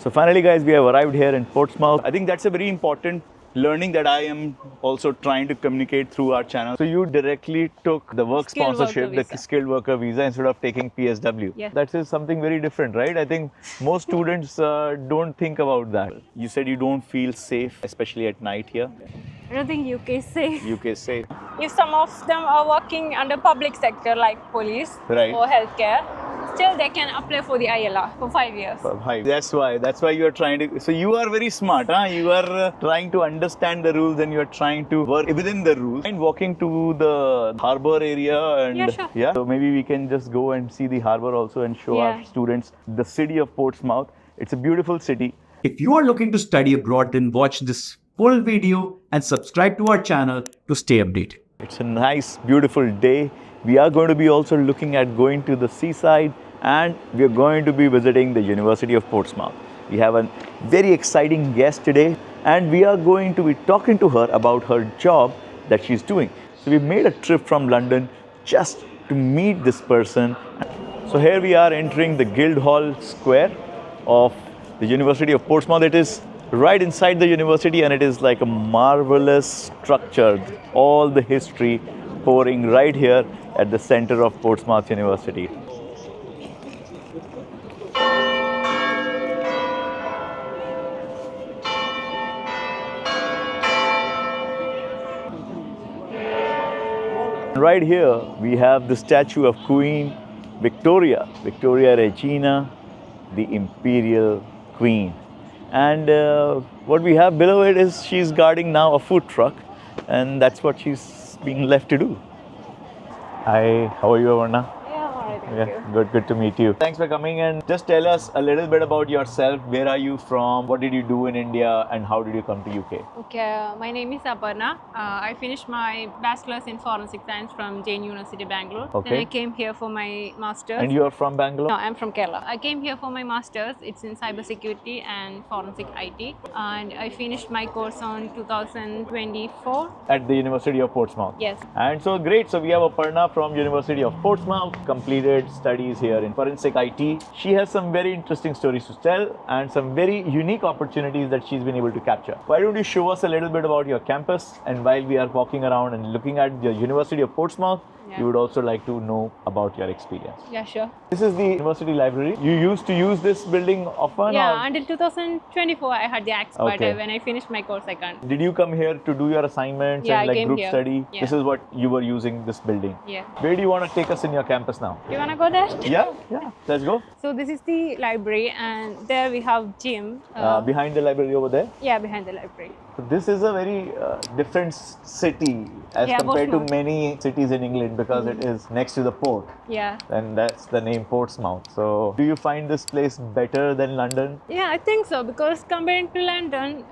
So finally guys, we have arrived here in Portsmouth. I think that's a very important learning that I am also trying to communicate through our channel. So you directly took the work Skilled sponsorship, worker the visa. skilled worker visa instead of taking PSW. Yeah. That is something very different, right? I think most students don't think about that. You said you don't feel safe, especially at night here. I don't think UK is safe. UK is safe. If some of them are working under public sector like police Right. or healthcare, still they can apply for the ILR for 5 years. Hi. That's why you are trying to. So you are very smart, huh? You are trying to understand the rules and you are trying to work within the rules. And walking to the harbour area and Yeah, sure. yeah. So maybe we can just go and see the harbour also and show our Yeah. students the city of Portsmouth. It's a beautiful city. If you are looking to study abroad, then watch this full video and subscribe to our channel to stay updated. It's a nice, beautiful day. We are going to be also looking at going to the seaside and we are going to be visiting the University of Portsmouth. We have a very exciting guest today and we are going to be talking to her about her job that she's doing. So we made a trip from London just to meet this person. So here we are entering the Guildhall Square of the University of Portsmouth. It is right inside the university and it is like a marvelous structure, all the history pouring right here at the center of Portsmouth University. Right here we have the statue of Queen Victoria, Victoria Regina, the Imperial Queen. And what we have below it is she's guarding now a food truck and that's what she's being left to do. Hi, how are you, Avarna? Yeah, alright, thank you. Good to meet you. Thanks for coming and just tell us a little bit about yourself. Where are you from? What did you do in India and how did you come to UK? Okay, my name is Aparna. I finished my bachelor's in forensic science from Jain University, Bangalore. Okay. Then I came here for my master's. And you are from Bangalore? No, I'm from Kerala. I came here for my master's. It's in cybersecurity and forensic IT. And I finished my course on 2024. At the University of Portsmouth? Yes. And so great, so we have Aparna from University of Portsmouth, completed studies here in forensic IT. She has some very interesting stories to tell and some very unique opportunities that she's been able to capture. Why don't you show us a little bit about your campus, and while we are walking around and looking at the University of Portsmouth, Yeah. we would also like to know about your experience. Yeah, sure. This is the university library. You used to use this building often? Yeah, or until 2024 I had the access, but Okay. when I finished my course I can't. did you come here to do your assignments Yeah, and I like came group here. study? Yeah. This is what you were using this building. Yeah. Where do you want to take us in your campus now? Do you wanna go there? Yeah, let's go. So this is the library and there we have gym. Behind the library over there. Yeah, behind the library. So this is a very different city as Yeah, compared to Portsmouth. many cities in England because it is next to the port, Yeah. and that's the name Portsmouth. So do you find this place better than London? Yeah, I think so because compared to London,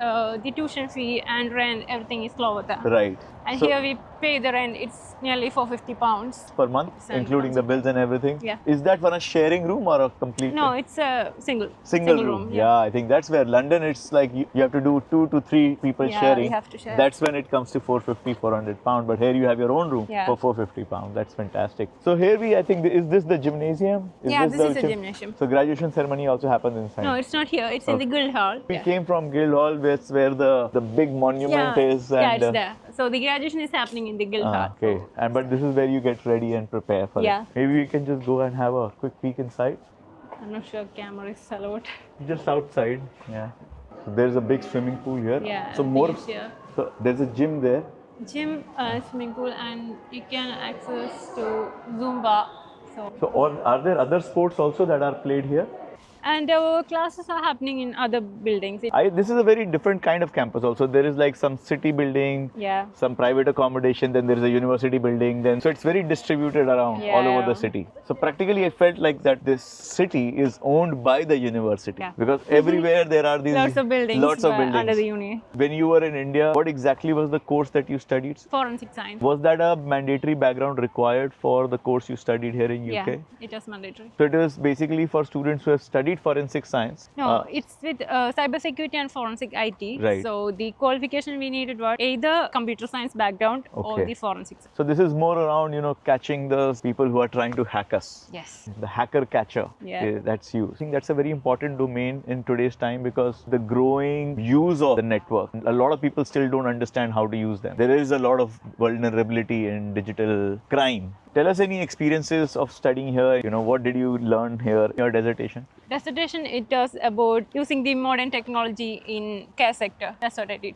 the tuition fee and rent, everything is lower there. Right. And So- here we pay the rent, it's nearly £450. Per month, Seven including the bills and everything? Yeah. Is that for a sharing room or a complete? No, it's a Single room. Yeah, I think that's where London, it's like you have to do 2 to 3 people Yeah, sharing. we have to share. That's when it comes to 450, 400 pound. But here you have your own room Yeah. for 450 pound. That's fantastic. So here I think, is this the gymnasium? Yeah, this the is a gymnasium. So graduation ceremony also happens inside. No, it's not here, it's in the Guildhall. We came from Guildhall, where the big monument is. Yeah, And, it's there. So the graduation is happening in the Guildhall. okay. And but this is where you get ready and prepare for Yeah. it. Maybe we can just go and have a quick peek inside. I'm not sure camera is allowed. Just outside. Yeah. So there's a big swimming pool here. Yeah, So I think more. it's here. So there's a gym there. Gym, swimming pool, and you can access to Zumba. So are there other sports also that are played here? And our classes are happening in other buildings. This is a very different kind of campus also. There is like some city building, Yeah. some private accommodation, then there is a university building, then so it's very distributed around all over Yeah. the city. So practically it felt like that this city is owned by the university Yeah. because everywhere there are these Lots of buildings, under the uni. When you were in India, what exactly was the course that you studied? Forensic science. Was that a mandatory background required for the course you studied here in UK? Yeah, it was mandatory. So it is basically for students who have studied complete forensic science. No, it's with cybersecurity and forensic IT. Right. So the qualification we needed was either computer science background or Okay. the forensic. So this is more around, catching those people who are trying to hack us. Yes. The hacker catcher. Yeah. That's you. I think that's a very important domain in today's time because the growing use of the network, a lot of people still don't understand how to use them. There is a lot of vulnerability in digital crime. Tell us any experiences of studying here. What did you learn here in your dissertation? Dissertation, it was about using the modern technology in care sector. That's what I did.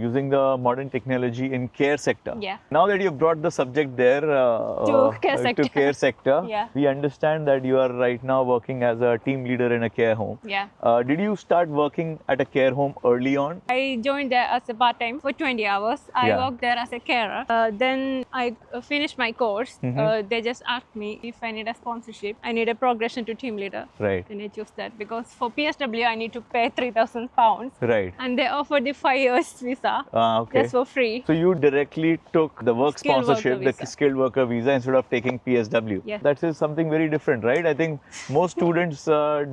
Using the modern technology in care sector. Yeah. Now that you've brought the subject there To care sector. to care sector, Yeah. we understand that you are right now working as a team leader in a care home. Yeah. Did you start working at a care home early on? I joined there as a part-time for 20 hours. I Yeah. worked there as a carer. Then I finished my course. They just asked me if I need a sponsorship. I need a progression to team leader. Right. Then I chose that because for PSW I need to pay £3,000 Right. and they offered the 5 years visa Okay. just for free. So you directly took the work Skilled sponsorship, worker the visa. skilled worker visa instead of taking PSW. Yes. That is something very different, right? I think most students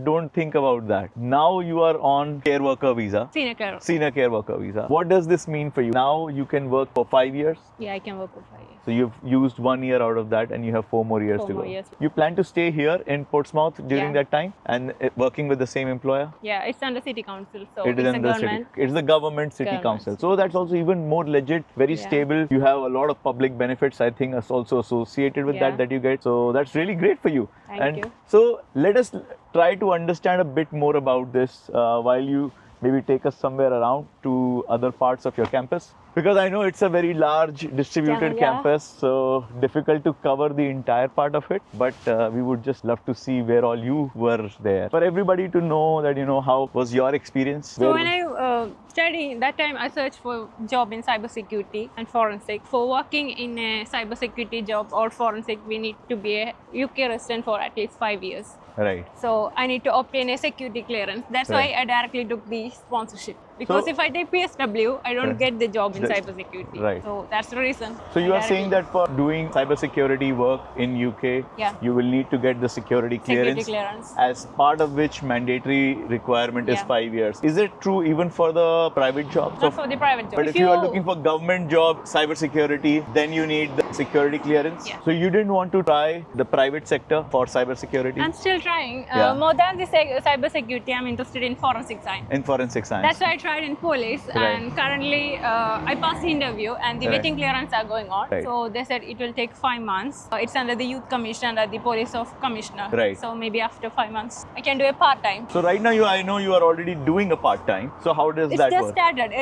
don't think about that. Now you are on care worker visa. Senior carer. Senior care worker visa. What does this mean for you? Now you can work for 5 years. Yeah, I can work for 5 years. So you've used 1 year out of that and you have 4 more years 4 to more go. years. You plan to stay here in Portsmouth during Yeah. that time and working with the same employer? Yeah, it's under city council, so It is it's a under the government. city. It's the government city Government. council. So that's also even more legit, very Yeah. stable. You have a lot of public benefits, I think, is also associated with Yeah. that you get. So that's really great for you. Thank and you. so let us try to understand a bit more about this while you maybe take us somewhere around to other parts of your campus. Because I know it's a very large distributed Yeah. campus, so difficult to cover the entire part of it. But we would just love to see where all you were there. For everybody to know that, how was your experience? So when I studied, that time I searched for job in cybersecurity and forensic. For working in a cybersecurity job or forensic, we need to be a UK resident for at least 5 years. Right. So I need to obtain a security clearance. That's Right. why I directly took the sponsorship. Because So- if I take PSW, I don't Right. get the job in That's- cybersecurity. right. So that's the reason. So you I are saying that directly- for doing cybersecurity work in UK, Yeah. you will need to get the security Security clearance, clearance. as part of which mandatory requirement is Yeah. 5 years. Is it true even for the private jobs? Not for the private job. But if you are looking for government job, cybersecurity, then you need the security clearance. Yeah. So you didn't want to try the private sector for cybersecurity I'm still trying. Yeah. More than the cybersecurity, I'm interested in forensic science. in forensic science? That's why I tried in police, Right. and currently I passed the interview, and the Right. waiting clearance are going on. Right. So they said it will take 5 months. It's under the youth commission under the police of commissioner. Right. So maybe after 5 months, I can do a part time. So right now I know you are already doing a part time. So how does It's that just work? started.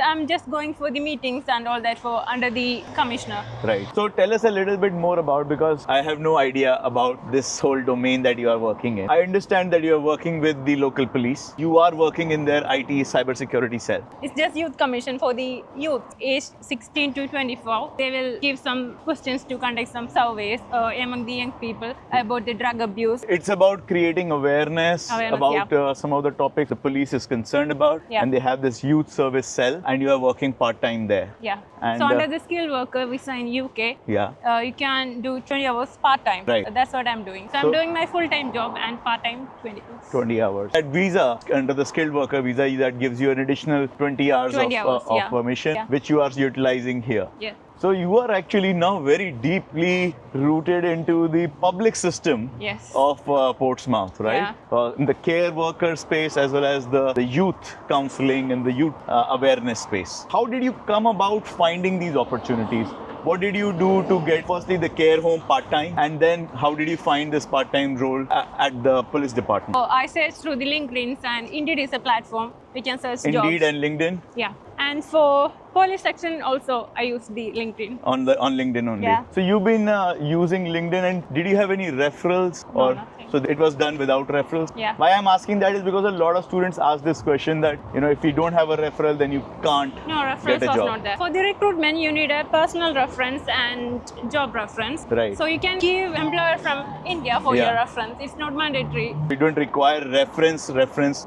I'm just going for the meetings and all that for under the commissioner. Right. So tell us a little bit more about, because I have no idea about this whole domain that you are working in. I understand that you are working with the local police. You are working in their IT cybersecurity cell. It's just youth commission for the youth aged 16 to 24. They will give some questions to conduct some surveys among the young people about the drug abuse. It's about creating awareness, Awareness, about some of the topics the police is concerned about. Yeah. And they have this youth service cell and you are working part-time there. Yeah. And, so under the skilled worker visa in UK, Yeah. you can do 20 hours part-time. Right. That's what I'm doing. So So- I'm doing my full-time job and part-time 20 hours. 20 hours. That visa, under the skilled worker visa, that gives you an additional 20 hours 20 hours, of yeah. permission, Yeah. which you are utilizing here. Yeah. So you are actually now very deeply rooted into the public system Yes. of Portsmouth, right? In the care worker space as well as the youth counseling and the youth awareness space. How did you come about finding these opportunities? What did you do to get firstly the care home part-time, and then how did you find this part-time role at the police department? So I searched through the LinkedIn, and Indeed is a platform we can search Indeed jobs. and LinkedIn? Yeah. And for police section also, I use the LinkedIn. On LinkedIn only. Yeah. So you've been using LinkedIn, and did you have any referrals? No, or nothing. so it was done without referrals? Yeah. Why I'm asking that is because a lot of students ask this question that, if you don't have a referral, then you can't No, reference get a was job. not there. For the recruitment, you need a personal reference and job reference. Right. So you can give employer from India for Yeah. your reference. It's not mandatory. You don't require reference,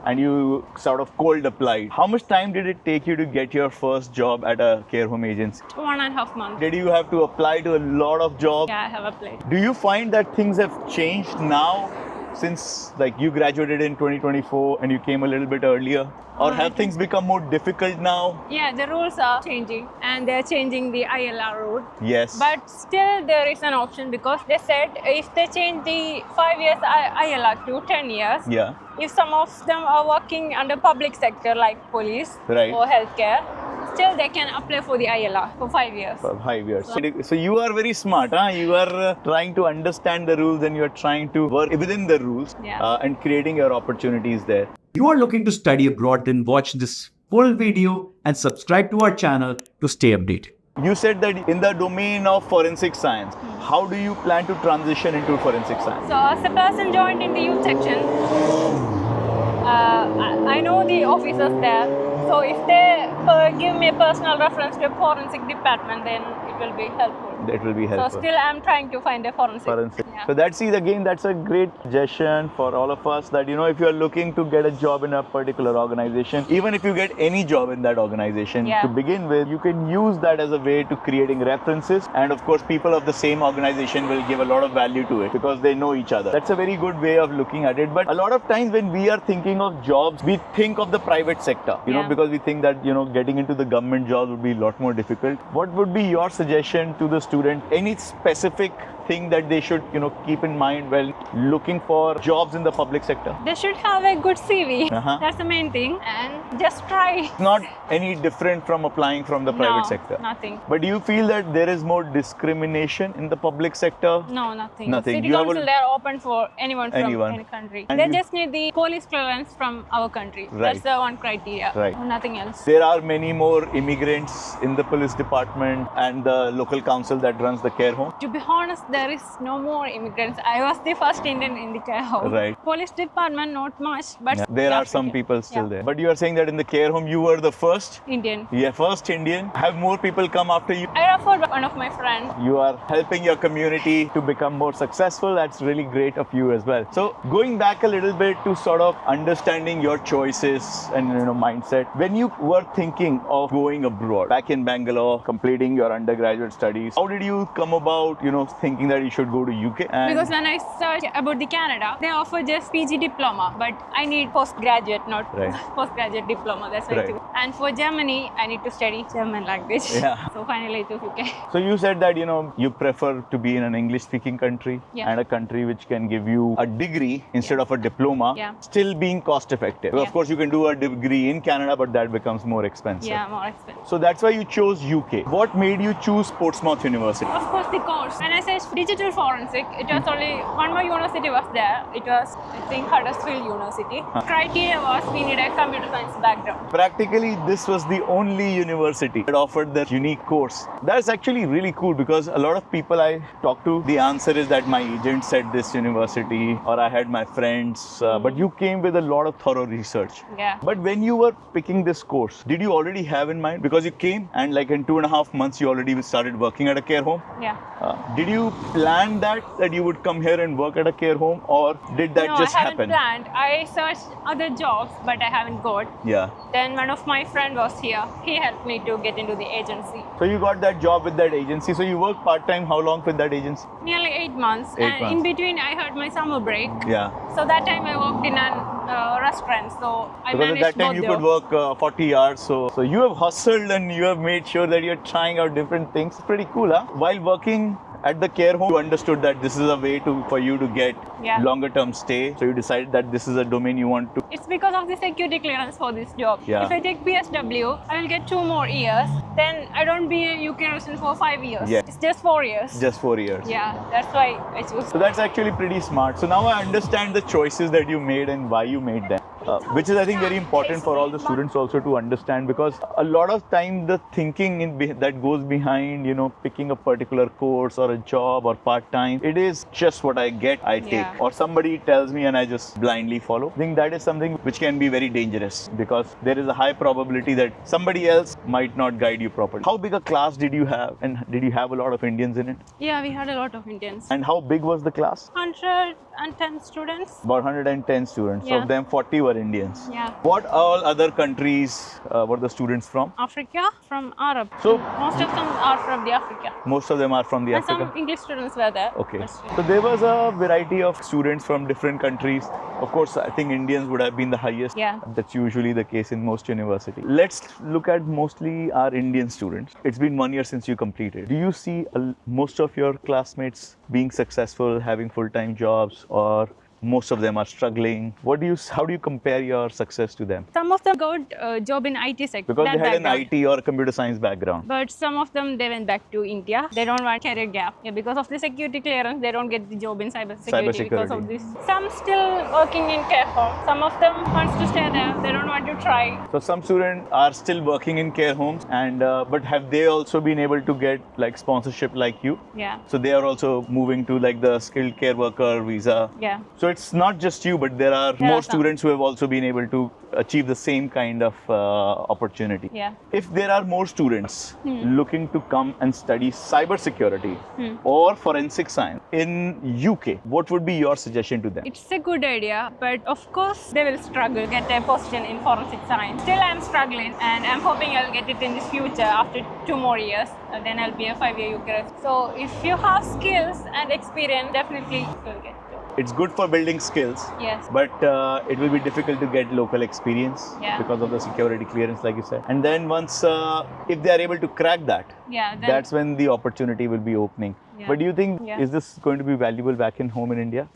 and you sort of cold applied. How much time did it take you to get your first job at a care home agency? 1.5 months. Did you have to apply to a lot of jobs? Yeah, I have applied. Do you find that things have changed now since like you graduated in 2024 and you came a little bit earlier? Or have things become more difficult now? Yeah, the rules are changing and they're changing the ILR route. Yes. But still there is an option because they said if they change the 5 years ILR to 10 years, Yeah. if some of them are working under public sector like police Right. or healthcare, still they can apply for the ILR for 5 years. For 5 years. So you are very smart, huh? You are trying to understand the rules and you are trying to work within the rules and creating your opportunities there. You are looking to study abroad, then watch this full video and subscribe to our channel to stay updated. You said that in the domain of forensic science, how do you plan to transition into forensic science? So as a person joined in the youth section, I know the officers there. So if they give me a personal reference to a forensic department, then it will be helpful. It will be helpful. So still I'm trying to find a forensic. Yeah. So that's again, that's a great suggestion for all of us that, if you're looking to get a job in a particular organization, even if you get any job in that organization to begin with, you can use that as a way to creating references. And of course, people of the same organization will give a lot of value to it because they know each other. That's a very good way of looking at it. But a lot of times when we are thinking of jobs, we think of the private sector, because we think that, getting into the government job would be a lot more difficult. What would be your suggestion to the student? Any specific thing that they should, keep in mind while looking for jobs in the public sector? They should have a good CV. Uh-huh. That's the main thing. And just try. Not any different from applying from the private sector. Nothing. But do you feel that there is more discrimination in the public sector? No, nothing. Nothing. City You have council, they're open for anyone from Anyone. any country. And They you- just need the police clearance from our country. Right. That's the one criteria. Right. Nothing else. There are many more immigrants in the police department and the local council that runs the care home. To be honest, there is no more immigrants. I was the first Indian in the care home. Right. Police department, not much, but There are some people still there. But you are saying that in the care home you were the first? Indian. Yeah, first Indian. Have more people come after you? I referred one of my friends. You are helping your community to become more successful. That's really great of you as well. So going back a little bit to sort of understanding your choices and mindset. When you were thinking of going abroad, back in Bangalore, completing your undergraduate studies, how did you come about, thinking that you should go to UK? And Because when I searched about the Canada, they offer just PG diploma, but I need postgraduate, not Right. postgraduate diploma. That's why. Right. And for Germany, I need to study German language. Yeah. So finally, it was UK. So you said that you prefer to be in an English-speaking country and a country which can give you a degree instead of a diploma, still being cost-effective. Of course, you can do a degree in Canada, but that becomes more expensive. Yeah, more expensive. So that's why you chose UK. What made you choose Portsmouth University? Of course, the course. When I searched digital forensic, it was only one more university was there. It was, I think, Huddersfield University. Criteria was we need a computer science background. Practically, this was the only university that offered that unique course. That's actually really cool because a lot of people I talk to, the answer is that my agent said this university or I had my friends, but you came with a lot of thorough research. Yeah. But when you were picking this course, did you already have in mind? Because you came and like in 2.5 months, you already started working at a care home. Yeah. Did you plan that you would come here and work at a care home, or did that just I haven't happen? planned. I searched other jobs, but I haven't got. Yeah. Then one of my friend was here. He helped me to get into the agency. So you got that job with that agency. So you worked part-time. How long with that agency? Nearly 8 months. 8 and months. in between, I had my summer break. Yeah. So that time I worked in a restaurant. So I Because at managed that time you both could work 40 hours. So you have hustled and you have made sure that you're trying out different things. Pretty cool, huh? While working at the care home, you understood that this is a way for you to get longer term stay. So you decided that this is a domain you want to. It's because of the security clearance for this job. Yeah. If I take PSW, I will get 2 more years. Then I don't be a UK resident for 5 years. Yeah. It's just 4 years. Just 4 years. Yeah, that's why I chose. So that's actually pretty smart. So now I understand the choices that you made and why you made them. Which is, I think, very important for all the students also to understand, because a lot of time the thinking that goes behind, picking a particular course or a job or part-time, it is just what I get, I take. Or somebody tells me and I just blindly follow. I think that is something which can be very dangerous because there is a high probability that somebody else might not guide you properly. How big a class did you have, and did you have a lot of Indians in it? Yeah, we had a lot of Indians. And how big was the class? 110 students. About 110 students. Yeah. Of them, 40 were Indians. Yeah. What all other countries were the students from? Africa, from Arab. So- most of them are from the Africa. Most of them are from the And Africa. some English students were there. Okay. But So there was a variety of students from different countries. Of course, I think Indians would have been the highest. Yeah. That's usually the case in most universities. Let's look at mostly our Indian students. It's been 1 year since you completed. Do you see most of your classmates being successful, having full-time jobs, or most of them are struggling? How do you compare your success to them? some of them got a job in IT sector. Because that they had background. an IT or computer science background. But some of them, they went back to India. They don't want career gap. Yeah, because of the security clearance, they don't get the job in cybersecurity because of this. Some still working in care home. Some of them wants to stay there. They don't want to try. So some students are still working in care homes, and but have they also been able to get like sponsorship like you? Yeah. So they are also moving to like the skilled care worker visa. Yeah. So it's not just you, but there are There are more some. students who have also been able to achieve the same kind of opportunity. Yeah. If there are more students looking to come and study cybersecurity or forensic science in UK, what would be your suggestion to them? It's a good idea, but of course they will struggle to get a position in forensic science. Still, I'm struggling, and I'm hoping I'll get it in the future after 2 more years. Then I'll be a 5-year UK resident. So if you have skills and experience, definitely you'll get it. It's good for building skills. Yes. But it will be difficult to get local experience Yeah. because of the security clearance, like you said. And then once, if they are able to crack that, Yeah. Then, that's when the opportunity will be opening. Yeah. But do you think, Yeah. is this going to be valuable back in home in India?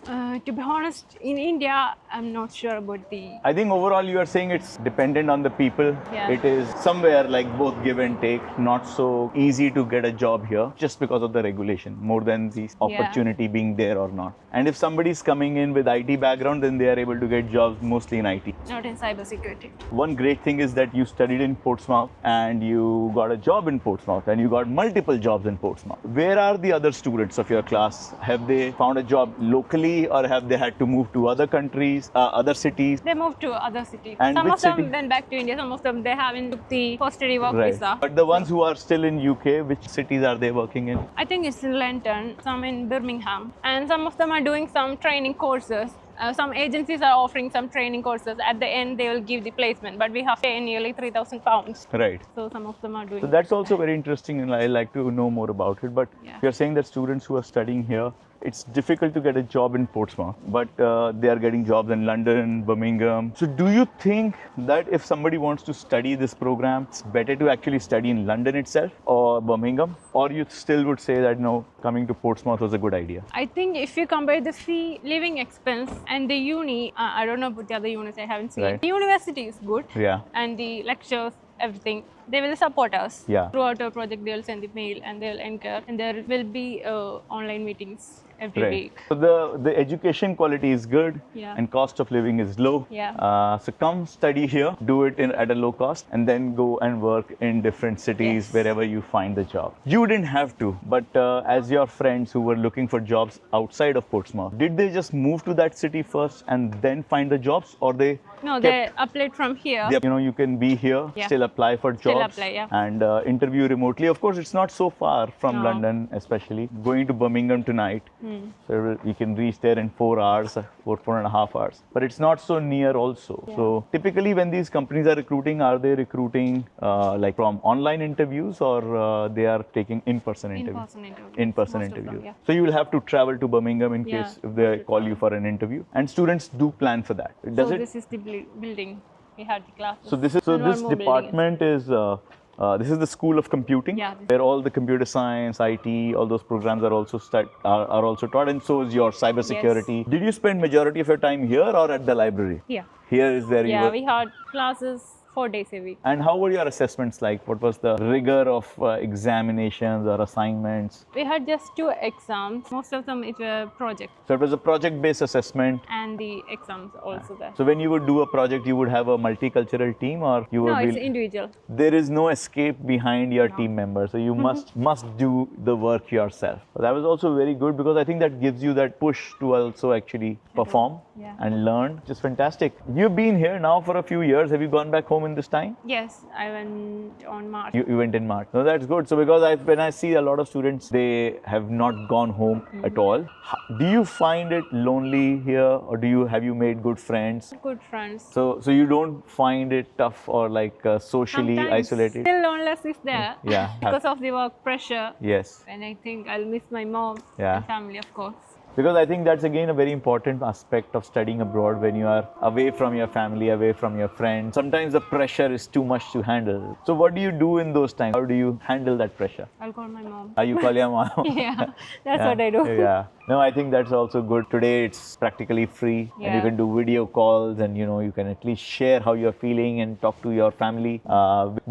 to be honest, in India, I'm not sure about the. I think overall you are saying it's dependent on the people. Yeah. It is somewhere like both give and take, not so easy to get a job here just because of the regulation, more than the opportunity being there or not. And if somebody's coming in with IT background, then they are able to get jobs mostly in IT. Not in cybersecurity. One great thing is that you studied in Portsmouth and you got a job in Portsmouth and you got multiple jobs in Portsmouth. Where are the other students of your class? Have they found a job locally or have they had to move to other countries, other cities? They moved to other cities. And Some which of them city? went back to India. Some of them, they haven't took the post-study work visa. But the ones who are still in UK, which cities are they working in? I think it's in London, some in Birmingham, and some of them are doing some training courses. Some agencies are offering some training courses. At the end, they will give the placement, but we have to pay nearly £3,000. Right. So some of them are doing. So that's also very interesting, and I like to know more about it. But Yeah. you're saying that students who are studying here, it's difficult to get a job in Portsmouth, but they are getting jobs in London, Birmingham. So do you think that if somebody wants to study this program, it's better to actually study in London itself or Birmingham? Or you still would say that no, coming to Portsmouth was a good idea? I think if you compare the fee, living expense, and the uni, I don't know about the other unis, I haven't seen. Right. The university is good, Yeah. and the lectures, everything, they will support us. Yeah. Throughout our project, they will send the mail and they will encourage, and there will be online meetings every Right. week. So the education quality is good Yeah. and cost of living is low. Yeah. So come study here, do it at a low cost, and then go and work in different cities Yes. wherever you find the job. You didn't have to, but as your friends who were looking for jobs outside of Portsmouth, did they just move to that city first and then find the jobs, or they? No, kept- they applied from here. you know, you can be here, Yeah. still apply for jobs, Still apply, yeah. and interview remotely. Of course, it's not so far from No. London, especially going to Birmingham tonight. So you can reach there in 4 hours, 4.5 hours. But it's not so near also. Yeah. So typically, when these companies are they recruiting like from online interviews, or they are taking in-person interviews? In-person interviews. In-person Most of them, interviews. yeah. So you will have to travel to Birmingham in Yeah. case if they call you for an interview. And students do plan for that. Does So it? this is the building. We had the classes. So this And one this more building department is this is the School of Computing, Yeah. where all the computer science, IT, all those programs are also are also taught, and so is your cybersecurity. Yes. Did you spend majority of your time here or at the library? Yeah. Here is where you Yeah, were. we had classes 4 days a week. And how were your assessments like? What was the rigor of examinations or assignments? We had just 2 exams. Most of them it were project, So it was a project-based assessment. and the exams also there. So when you would do a project, you would have a multicultural team, or you would No, it's be. individual. There is no escape behind your team member, so you must do the work yourself. That was also very good because I think that gives you that push to also actually perform Yeah. and learned, which is fantastic. You've been here now for a few years. Have you gone back home in this time? Yes, I went on March. You went in March. No, that's good. So because when I see a lot of students, they have not gone home at all. Do you find it lonely here, or have you made good friends? Good friends. So you don't find it tough or like socially Sometimes isolated? still loneliness is there. Yeah. Because of the work pressure. Yes. And I think I'll miss my mom Yeah. and family, of course. Because I think that's again a very important aspect of studying abroad when you are away from your family, away from your friends. Sometimes the pressure is too much to handle. So what do you do in those times? How do you handle that pressure? I'll call my mom. Are you call your mom? Yeah, that's what I do. Yeah. No, I think that's also good. Today it's practically free and you Yeah. can do video calls and you can at least share how you're feeling and talk to your family.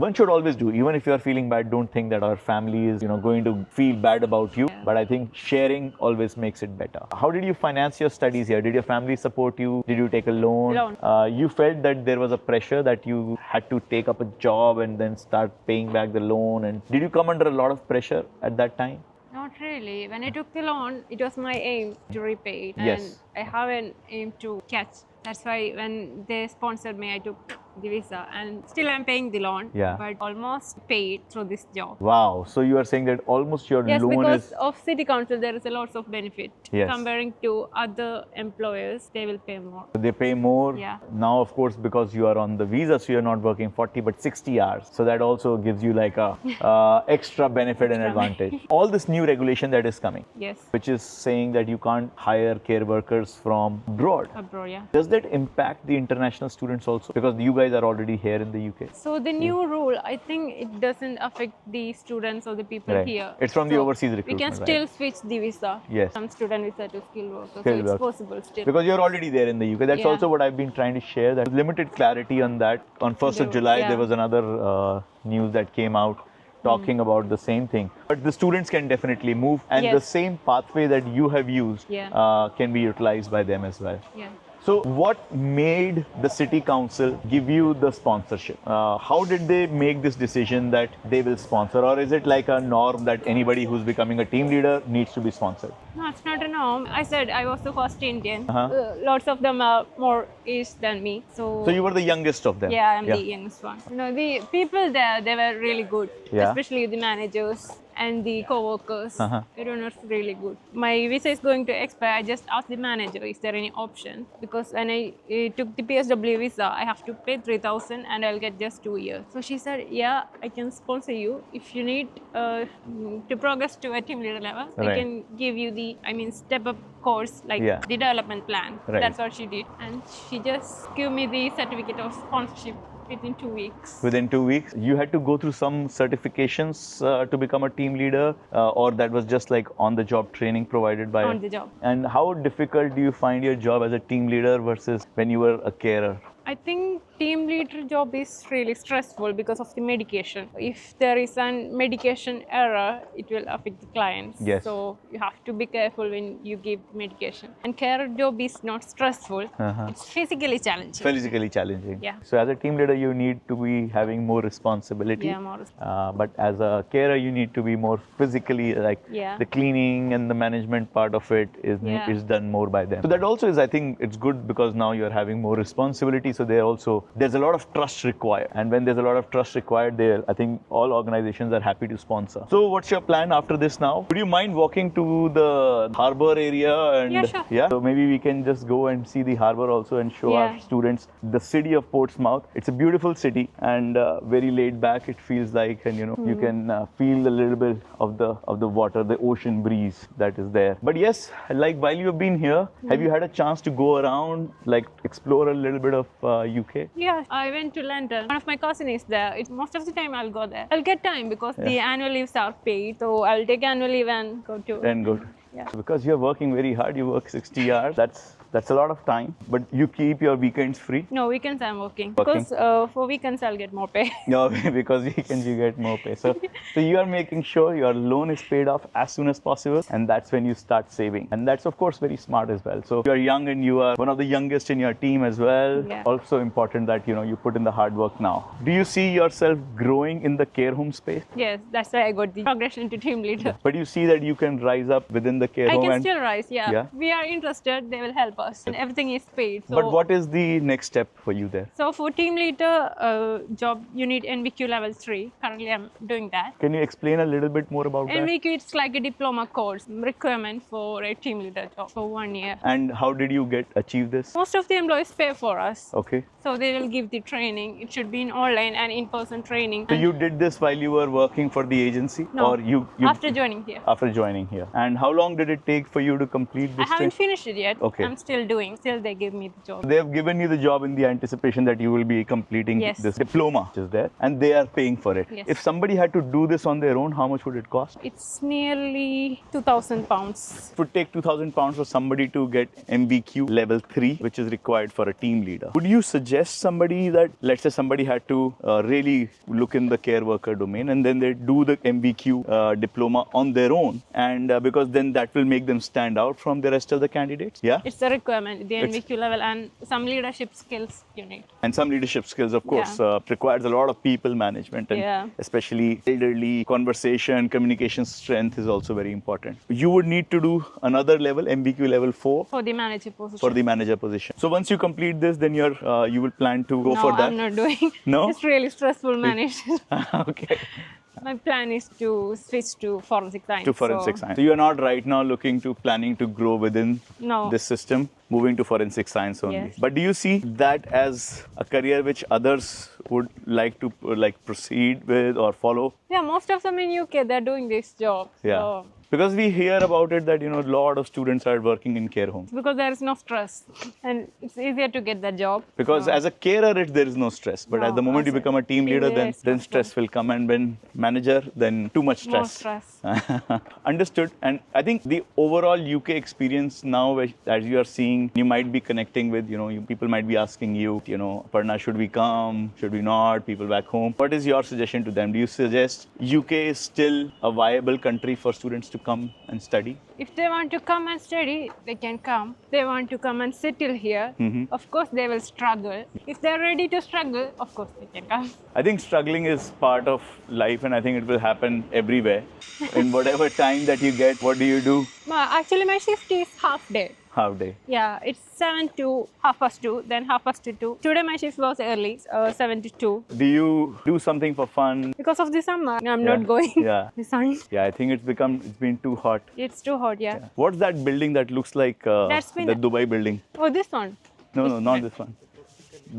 One should always do, even if you're feeling bad, don't think that our family is going to feel bad about you. Yeah. But I think sharing always makes it better. How did you finance your studies here? Did your family support you? Did you take a loan? Loan. You felt that there was a pressure that you had to take up a job and then start paying back the loan. And did you come under a lot of pressure at that time? Not really. When I took the loan, it was my aim to repay it. Yes. And I have an aim to catch. That's why when they sponsored me, I took the visa. And still I'm paying the loan. Yeah. But almost paid through this job. Wow. So you are saying that almost your Yes, loan because is... of city council, there is a lot of benefit. Yes. Comparing to other employers, they will pay more. They pay more. Yeah. Now, of course, because you are on the visa, so you're not working 40 but 60 hours. So that also gives you like a extra benefit and advantage. All this new regulation that is coming, Yes. which is saying that you can't hire care workers from abroad. Abroad, yeah. Does that impact the international students also? Because you guys are already here in the UK. So the new rule, I think it doesn't affect the students or the people Right. here. It's from the So overseas we recruitment, can right? still switch the visa. Yes. From student visa to skilled worker. So Skilled it's worker. possible still. Because you're already there in the UK. That's Yeah. also what I've been trying to share. That limited clarity on that. On 1st of There- July, yeah. there was another news that came out talking about the same thing. But the students can definitely move, and the Yes. same pathway that you have used Yeah. can be utilized by them as well. Yeah. So, what made the city council give you the sponsorship? How did they make this decision that they will sponsor, or is it like a norm that anybody who's becoming a team leader needs to be sponsored? No, it's not a norm. I said I was the first Indian. Uh-huh. Lots of them are more age than me. So you were the youngest of them. yeah, I'm the youngest one. No, the people there, they were really good. Yeah. Especially the managers and the co-workers. Uh-huh. Everyone was really good. My visa is going to expire. I just asked the manager, is there any option? Because when I took the PSW visa, I have to pay 3,000 and I'll get just 2 years. So she said, yeah, I can sponsor you. If you need to progress to a team leader level, I Right. can give you the, step up course, like Yeah. the development plan. Right. That's what she did. And she just gave me the certificate of sponsorship within 2 weeks. Within 2 weeks, you had to go through some certifications to become a team leader, or that was just like on-the-job training provided by... On the job. And how difficult do you find your job as a team leader versus when you were a carer? I think team leader job is really stressful because of the medication. If there is an medication error, it will affect the clients. Yes. So you have to be careful when you give medication. And carer job is not stressful. Uh-huh. It's physically challenging. Physically challenging. Yeah. So as a team leader, you need to be having more responsibility. Yeah, more But as a carer, you need to be more physically, like Yeah. the cleaning and the management part of it Yeah. is done more by them. So that also is, I think, it's good because now you're having more responsibility. So there's a lot of trust required. And when there's a lot of trust required there, I think all organizations are happy to sponsor. So what's your plan after this now? Would you mind walking to the harbor area? And Yeah, sure. Yeah. So maybe we can just go and see the harbor also and show our Yeah. students the city of Portsmouth. It's a beautiful city and very laid back. It feels like, and you can feel a little bit of the water, the ocean breeze that is there. But yes, like while you've been here, have you had a chance to go around, like explore a little bit of UK? Yeah, I went to London. One of my cousin is there. Most of the time I'll go there. I'll get time because the annual leaves are paid. So I'll take annual leave and go to... Then good. Yeah. So because you're working very hard, you work 60 hours. That's a lot of time. But you keep your weekends free. No, weekends I'm working. Working? Because for weekends I'll get more pay. No, because weekends you get more pay. So you are making sure your loan is paid off as soon as possible, and that's when you start saving. And that's of course very smart as well. So you are young and you are one of the youngest in your team as well. Yeah. Also important that you put in the hard work now. Do you see yourself growing in the care home space? Yes, that's why I got the progression to team leader. But you see that you can rise up within the care I home can and still rise, yeah. Yeah. We are interested, they will help us, and everything is paid. So, But what is the next step for you there? So for team leader job, you need NVQ level 3. Currently, I'm doing that. Can you explain a little bit more about that? NVQ, it's like a diploma course requirement for a team leader job for 1 year. And how did you achieve this? Most of the employees pay for us. Okay. So they will give the training. It should be in online and in-person training. So you did this while you were working for the agency? No, Or you after joining here. After joining here. And how long did it take for you to complete I this? haven't finished it yet. Okay. I'm still doing. Still, they give me the job. They have given you the job in the anticipation that you will be completing Yes. this diploma, which is there, and they are paying for it. Yes. If somebody had to do this on their own, how much would it cost? It's nearly 2,000 pounds. It would take £2,000 for somebody to get MVQ level 3, which is required for a team leader. Would you suggest somebody that, let's say somebody had to really look in the care worker domain and then they do the MVQ diploma on their own, and because then that will make them stand out from the rest of the candidates? Yeah? It's a requirement, the It's- NVQ level, and some leadership skills you need. And some leadership skills, of course, requires a lot of people management, and Yeah. especially elderly conversation, communication strength is also very important. You would need to do another level, MVQ level 4, For the manager position. for the manager position. So once you complete this, then you will plan to go no, for that. I'm not doing. No? It's really stressful managing. Okay. My plan is to switch to forensic science. To forensic so- science. So you are not right now planning to grow within No. this system, moving to forensic science only. Yes. But do you see that as a career which others would like to proceed with or follow? Yeah, most of them in UK, they're doing this job. Yeah. So, Because we hear about it that, a lot of students are working in care homes. because there is no stress and it's easier to get the job. Because as a carer, there is no stress. But at No, the moment you as a become a team leader, leader, then it's then stressful. stress will come. And when manager, then too much More stress. stress. Understood. And I think the overall UK experience now, as you are seeing, you might be connecting with, people might be asking you, Parna, should we come? Should we not? People back home. What is your suggestion to them? Do you suggest UK is still a viable country for students to come and study? If they want to come and study, they can come. They want to come and settle here. Of course, they will struggle. If they're ready to struggle, of course, they can come. I think struggling is part of life, and I think it will happen everywhere. In whatever time that you get, what do you do? Actually, my shift is half day. Half day. Yeah, it's 7 to 2:30, then 2:30. Today my shift was early, 7 to 2. Do you do something for fun? Because of the summer, I'm Yeah. not going. Yeah. The sun, Yeah, I think it's been too hot. it's too hot, yeah. What's that building that looks like That's been- the Dubai building? Oh, this one. No, not this one.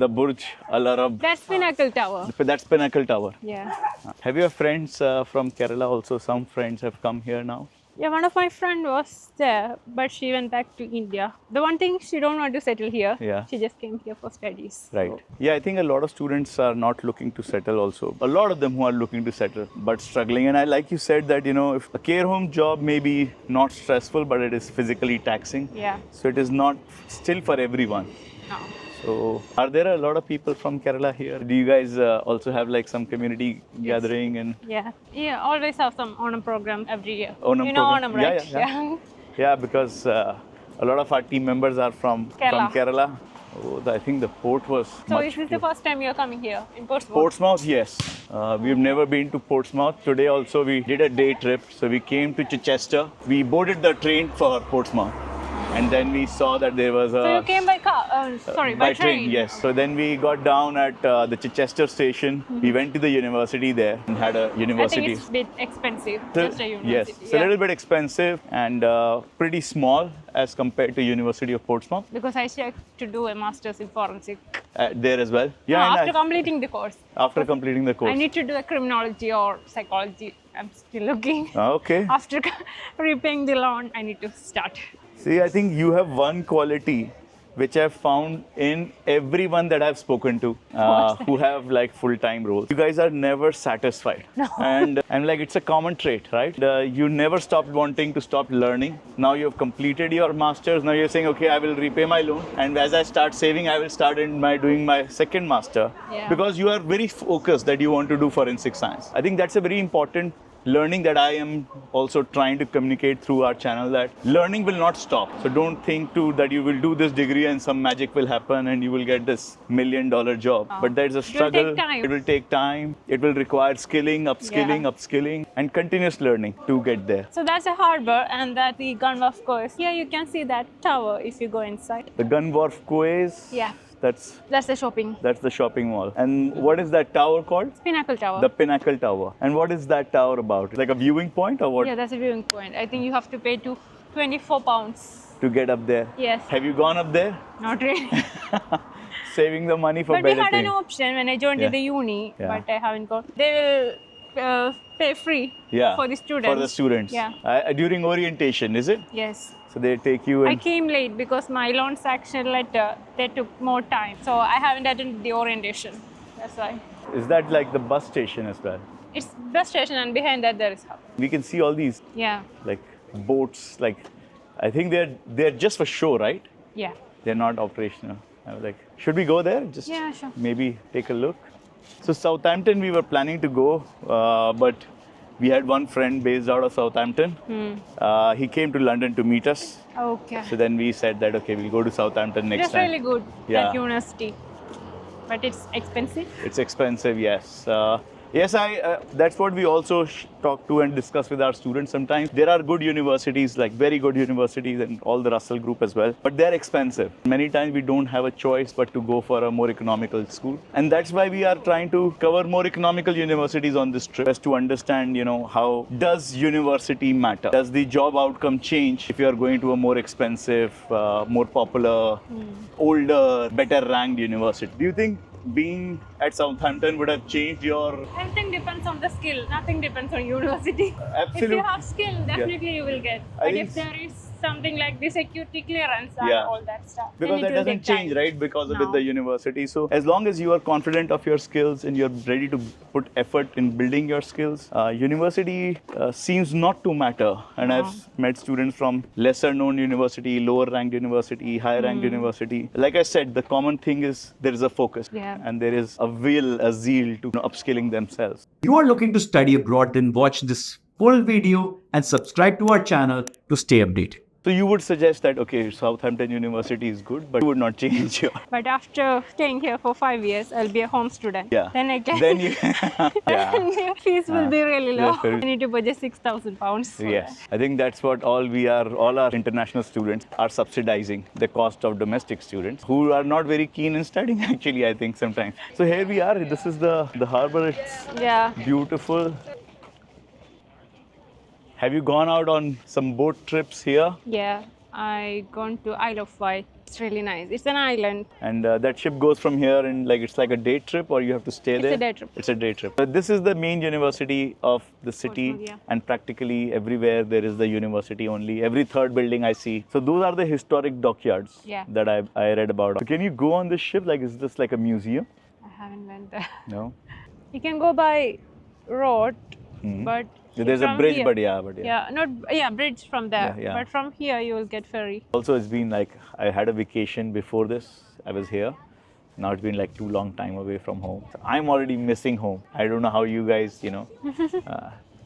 The Burj Al Arab. That's Pinnacle Tower. That's Pinnacle Tower. Yeah. Have your friends from Kerala also? Some friends have come here now. Yeah, one of my friend was there, but she went back to India. The one thing, she don't want to settle here. Yeah. She just came here for studies. Right. So, Yeah, I think a lot of students are not looking to settle also. A lot of them who are looking to settle but struggling. And I like you said that, if a care home job may be not stressful, but it is physically taxing. yeah. So it is not still for everyone. No. So are there a lot of people from Kerala here? Do you guys also have like some community gathering and Yeah. Yeah, always have some Onam program every year. Onam you know program. Onam, right? Yeah. Yeah, because a lot of our team members are from Kerala. Oh, I think the port was So much is this the first time you're coming here in Portsmouth? Portsmouth, yes. We've never been to Portsmouth. Today also we did a day trip. So we came to Chichester. We boarded the train for Portsmouth. And then we saw that there was a... So you came by car, by train? Yes. So then we got down at the Chichester station. We went to the university there and had a I university. think it's a bit expensive, So- just a yes, university. it's a little bit expensive and pretty small as compared to University of Portsmouth Because I checked to do a master's in forensic. there as well. No, and after completing the course. after completing the course. I need to do a criminology or psychology. I'm still looking. Okay. After repaying the loan, I need to start. See, I think you have one quality which I've found in everyone that I've spoken to who have like full-time roles. You guys are never satisfied. No. And I'm like, it's a common trait, right? You never stopped wanting to stop learning. Now you've completed your master's. Now you're saying, okay, I will repay my loan. And as I start saving, I will start doing my second master. Yeah. Because you are very focused that you want to do forensic science. I think that's a very important learning that I am also trying to communicate through our channel, that learning will not stop. So don't think too that you will do this degree and some magic will happen and you will get this $1 million job. But there's a It will struggle. take time. It will take time. It will require skilling, upskilling, Yeah. upskilling, and continuous learning to get there. So that's a harbor, and that's the Gun Wharf course. Here you can see that tower if you go inside. The Gun Wharf Quays. Yeah. That's That's the shopping. the shopping mall. And what is that tower called? Pinnacle Tower. The Pinnacle Tower. And what is that tower about? Like a viewing point or what? Yeah, that's a viewing point. I think you have to pay to 24 pounds. To get up there. Yes. Have you gone up there? Not really. Saving the money for But we better had an things. option when I joined Yeah. the uni, Yeah. but I haven't gone. They will pay free Yeah. for the students. For the students. Yeah. During orientation, is it? Yes. So they take you I in. came late because my loan section letter, they took more time. So I haven't attended the orientation. That's why. Is that like the bus station as well? It's bus station, and behind that there is hub. We can see all these Yeah. like boats. Like I think they're just for show, right? Yeah. They're not operational. I was like, should we go there? Just Yeah, sure. maybe take a look. So Southampton, we were planning to go, but we had one friend based out of Southampton. He came to London to meet us. Okay. So then we said that okay, we'll go to Southampton next That's time. really good. Yeah. That university. But it's expensive. It's expensive, yes. Yes, that's what we also talk to and discuss with our students sometimes. There are good universities, like very good universities, and all the Russell Group as well, but they're expensive. Many times we don't have a choice but to go for a more economical school. And that's why we are trying to cover more economical universities on this trip, just to understand, how does university matter? Does the job outcome change if you are going to a more expensive, more popular, older, better ranked university? Do you think being at Southampton would have changed your... Everything depends on the skill. Nothing depends on university. Absolutely. If you have skill, definitely you will get. I But think if there is something like the security clearance and Yeah. all that stuff, Because then that it will doesn't take change, time. right? Because of No. with the university. So as long as you are confident of your skills and you're ready to put effort in building your skills, university seems not to matter. And I've met students from lesser known university, lower ranked university, higher ranked university. Like I said, the common thing is there is a focus Yeah. and there is a will, a zeal to upskilling themselves. If you are looking to study abroad, then watch this full video and subscribe to our channel to stay updated. So you would suggest that, okay, Southampton University is good, but you would not change your... But after staying here for 5 years, I'll be a home student. Yeah. Then I can. Then you... yeah. the fees will be really low. that's very- I need to budget £6,000 for Yes, I think that's what all our international students are subsidizing the cost of domestic students who are not very keen in studying actually, I think sometimes. So here we are, this is the harbor, it's that. Yeah. beautiful. Have you gone out on some boat trips here? Yeah. I gone to Isle of Wight. It's really nice. It's an island. And that ship goes from here and it's like a day trip or you have to stay It's there? a day trip. It's a day trip. But this is the main university of the city Portsmouth, yeah. and practically everywhere there is the university only. Every third building I see. So those are the historic dockyards Yeah. that I read about. So can you go on this ship? Like, is this like a museum? I haven't went there. No? You can go by road, Mhm. but There's a from bridge, here- but yeah. Yeah, bridge from there. Yeah, yeah. But from here you will get ferry. Also, it's been like, I had a vacation before this. I was here. Now it's been like too long time away from home. So I'm already missing home. I don't know how you guys,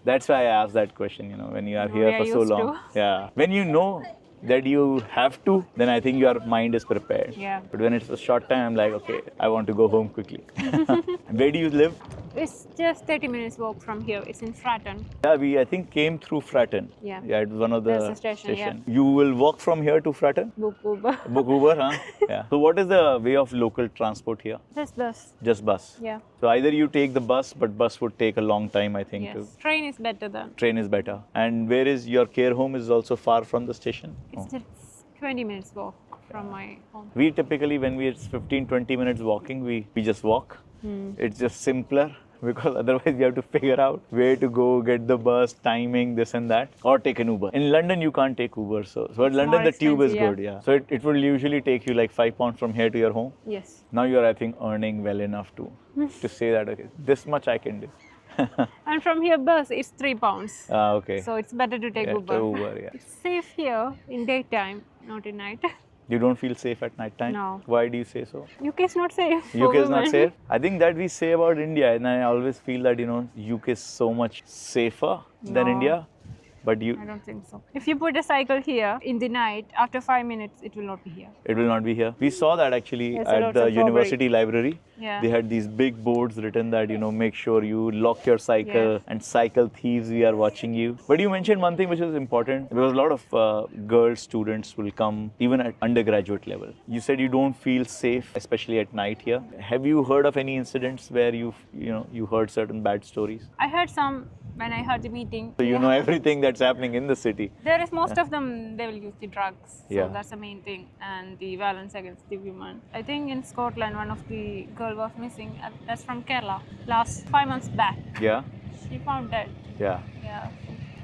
that's why I asked that question, when you are here we are for so used long. to. Yeah. When you know that you have to, then I think your mind is prepared. Yeah. But when it's a short time, I'm like, okay, I want to go home quickly. Where do you live? It's just 30 minutes walk from here. It's in Fratton. Yeah, we I think came through Fratton. Yeah. Yeah, it was one of the There's a station, yeah. You will walk from here to Fratton? Book Uber. Book Uber, huh? Yeah. So what is the way of local transport here? Just bus. Just bus? Yeah. So either you take the bus, but bus would take a long time, I think. Yes. Train is better than. Train is better. And where is your care home is also far from the station? It's just 20 minutes walk from my home. We typically, when it's 15-20 minutes walking, we just walk. It's just simpler because otherwise we have to figure out where to go, get the bus, timing, this and that, or take an Uber. In London, you can't take Uber. So in London, more the tube is expensive, good, yeah. So it will usually take you like £5 from here to your home. Yes. Now you are, I think, earning well enough to say that, okay, this much I can do. And from here bus, it's £3. Okay. So it's better to take Yeah, Uber. Uber, yeah. It's safe here in daytime, not at night. You don't feel safe at night time? No. Why do you say so? UK is not safe. for UK is not women. safe. I think that we say about India, and I always feel that UK is so much safer than No. India. But I don't think so. If you put a cycle here in the night, after 5 minutes, it will not be here. it will not be here. We saw that actually There's a at lot the of university library. Yeah. They had these big boards written that make sure you lock your cycle, Yeah. and cycle thieves, we are watching you. But you mentioned one thing which is important, because a lot of girl students will come even at undergraduate level. You said you don't feel safe, especially at night here. Have you heard of any incidents where you heard certain bad stories? I heard some when I heard the meeting. So you know everything that's happening in the city. There is most of them, they will use the drugs. So Yeah. that's the main thing. And the violence against the women. I think in Scotland, one of the girl was missing. That's from Kerala. Last 5 months back. Yeah, She found dead. yeah. Yeah.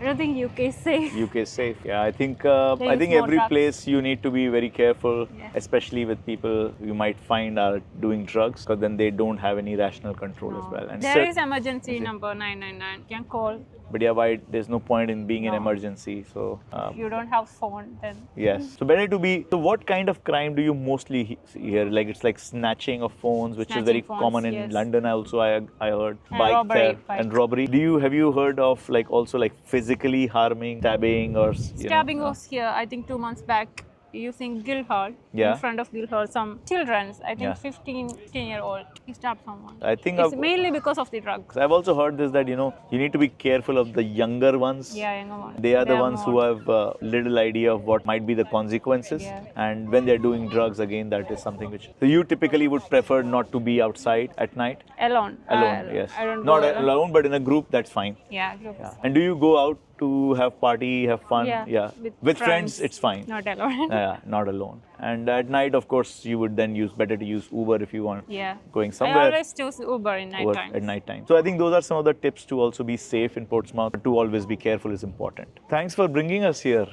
I don't think UK is safe. UK is safe. Yeah, I think They use more every drugs. place you need to be very careful, Yeah. especially with people you might find are doing drugs, because then they don't have any rational control as well. And There is emergency number 999. You can call. but yeah, why there's no point in being in No. emergency. So If you don't have phone, then yes. So better to be. So what kind of crime do you mostly hear? Like it's like snatching of phones, which is Snatching very phones, common in yes. London. Also, I heard And bike robbery, theft bike. and robbery. Have you heard of like also like physically harming, stabbing, or stabbing was here, I think 2 months back, using Guildhall. Yeah. In front of Guildhall, some children's, I think Yeah. 15-year-old, he stabbed someone. I think It's mainly because of the drugs. I've also heard this that you need to be careful of the younger ones. Yeah, younger ones. They are the have ones who more. have little idea of what might be the consequences. Yeah. And when they're doing drugs, again, that is something which. So you typically would prefer not to be outside at night? Alone. Alone, yes. I don't Not go alone, but in a group, that's fine. Yeah, groups. And do you go out to have party, have fun? Yeah, With friends, it's fine. Not alone. Yeah, not alone. And at night, of course, you would then better to use Uber if you want Yeah. going I somewhere. always choose Uber in night Work time. at night time. So I think those are some of the tips to also be safe in Portsmouth. To always be careful is important. Thanks for bringing us here,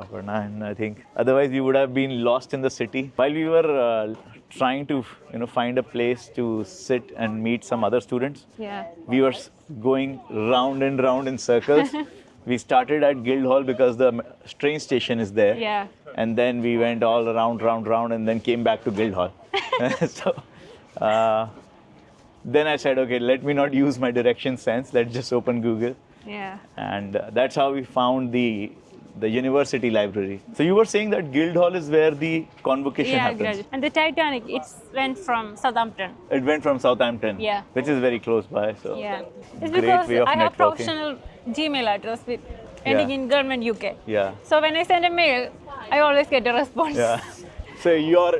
Aparna. And I think otherwise you would have been lost in the city. While we were trying to find a place to sit and meet some other students, Yeah. we were going round and round in circles. We started at Guildhall because the train station is there. Yeah. And then we went all around, round, and then came back to Guildhall. So then I said, okay, let me not use my direction sense. Let's just open Google. Yeah. And that's how we found the university library. So you were saying that Guildhall is where the convocation Yeah, happens. graduate. And the Titanic, it went from Southampton. It went from Southampton, Yeah. which is very close by. So Yeah. It's great because way of I have networking. professional Gmail address with ending Yeah. in Government UK. Yeah. So when I send a mail, I always get a response. Yeah. So your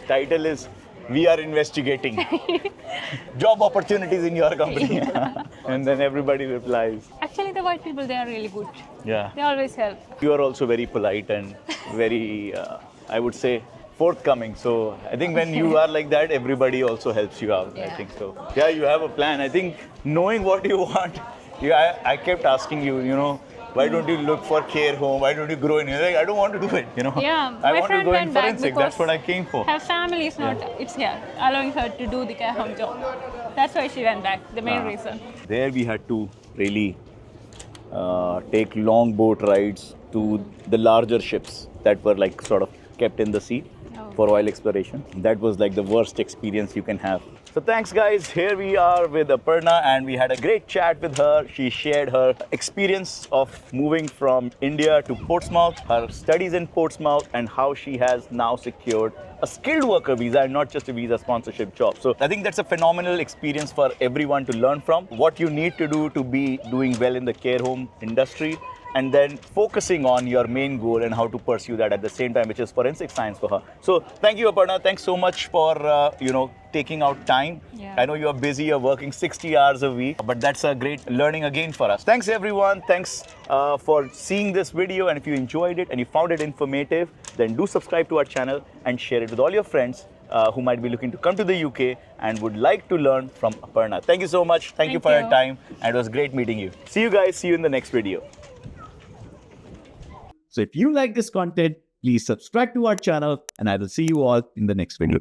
title is "We are investigating job opportunities in your company," and then everybody replies. Actually, the white people, they are really good. Yeah. They always help. You are also very polite and very, I would say, forthcoming. So I think when you are like that, everybody also helps you out. I Yeah. think so. Yeah, you have a plan. I think knowing what you want. I kept asking you, why don't you look for care home? Why don't you grow in? You're like, I don't want to do it. Yeah, I my want to friend go in went back forensic. because That's what I came for. her family is not, it's here, allowing her to do the care home job. That's why she went back, the main reason. There we had to really take long boat rides to the larger ships that were like sort of kept in the sea for oil exploration. That was like the worst experience you can have. So thanks guys, here we are with Aparna and we had a great chat with her. She shared her experience of moving from India to Portsmouth, her studies in Portsmouth and how she has now secured a skilled worker visa and not just a visa sponsorship job. So I think that's a phenomenal experience for everyone to learn from. What you need to do to be doing well in the care home industry and then focusing on your main goal and how to pursue that at the same time, which is forensic science for her. So thank you, Aparna. Thanks so much for, taking out time. Yeah. I know you're busy, you're working 60 hours a week, but that's a great learning again for us. Thanks everyone. Thanks for seeing this video. And if you enjoyed it and you found it informative, then do subscribe to our channel and share it with all your friends who might be looking to come to the UK and would like to learn from Aparna. Thank you so much. Thank you for your time. And it was great meeting you. See you guys. See you in the next video. So if you like this content, please subscribe to our channel and I will see you all in the next video.